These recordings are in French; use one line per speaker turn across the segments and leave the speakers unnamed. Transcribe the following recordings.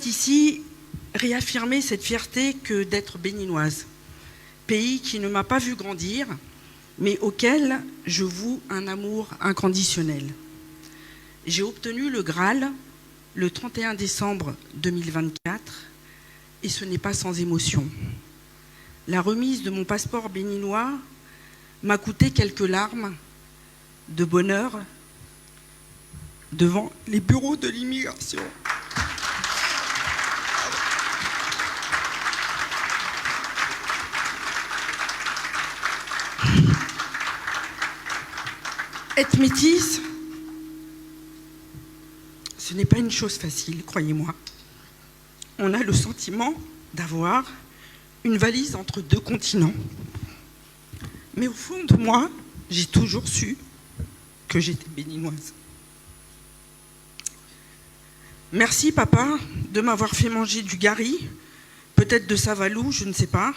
souhaite ici réaffirmer cette fierté que d'être béninoise, pays qui ne m'a pas vu grandir, mais auquel je voue un amour inconditionnel. J'ai obtenu le Graal le 31 décembre 2024 et ce n'est pas sans émotion. La remise de mon passeport béninois m'a coûté quelques larmes de bonheur devant les bureaux de l'immigration. Être métisse, ce n'est pas une chose facile, croyez-moi. On a le sentiment d'avoir une valise entre deux continents. Mais au fond de moi, j'ai toujours su que j'étais béninoise. Merci papa de m'avoir fait manger du gari, peut-être de savalou, je ne sais pas,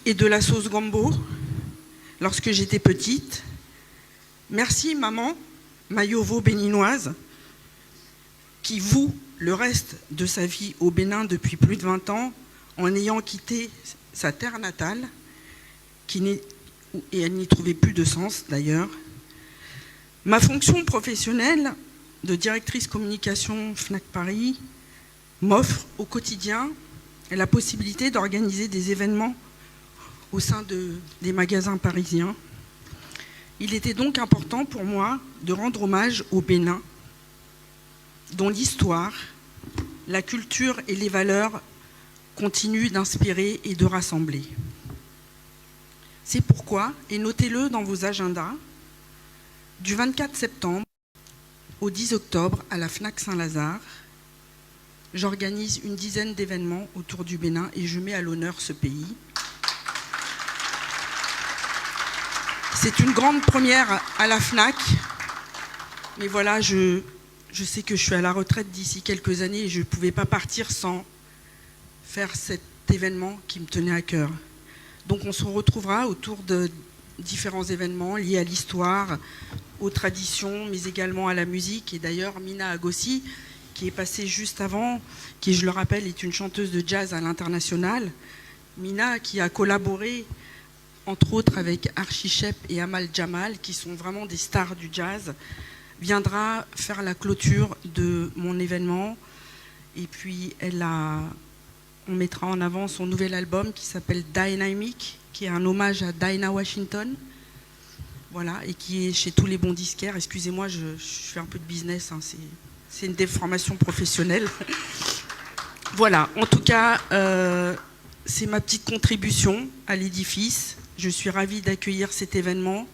et de la sauce gombo lorsque j'étais petite. Merci maman, Mayovo béninoise, qui voue le reste de sa vie au Bénin depuis plus de 20 ans en ayant quitté sa terre natale, et elle n'y trouvait plus de sens d'ailleurs. Ma fonction professionnelle de directrice communication Fnac Paris m'offre au quotidien la possibilité d'organiser des événements au sein des magasins parisiens. Il était donc important pour moi de rendre hommage au Bénin, dont l'histoire, la culture et les valeurs continuent d'inspirer et de rassembler. C'est pourquoi, et notez-le dans vos agendas, du 24 septembre au 10 octobre à la Fnac Saint-Lazare, j'organise une dizaine d'événements autour du Bénin et je mets à l'honneur ce pays. C'est une grande première à la Fnac, mais voilà, je sais que je suis à la retraite d'ici quelques années et je ne pouvais pas partir sans faire cet événement qui me tenait à cœur. Donc on se retrouvera autour de différents événements liés à l'histoire, aux traditions, mais également à la musique. Et d'ailleurs, Mina Agossi, qui est passée juste avant, qui, je le rappelle, est une chanteuse de jazz à l'international. Mina, qui a collaboré entre autres avec Archie Shepp et Amal Jamal, qui sont vraiment des stars du jazz, viendra faire la clôture de mon événement. Et puis, on mettra en avant son nouvel album qui s'appelle Dynamic, qui est un hommage à Dinah Washington. Voilà, et qui est chez tous les bons disquaires. Excusez-moi, je fais un peu de business, hein, c'est une déformation professionnelle. Voilà, en tout cas, c'est ma petite contribution à l'édifice. Je suis ravie d'accueillir cet événement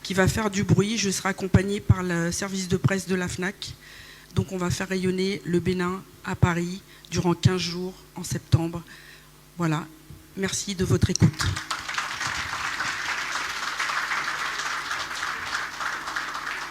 qui va faire du bruit. Je serai accompagnée par le service de presse de la Fnac. Donc on va faire rayonner le Bénin à Paris durant 15 jours en septembre. Voilà, merci de votre écoute.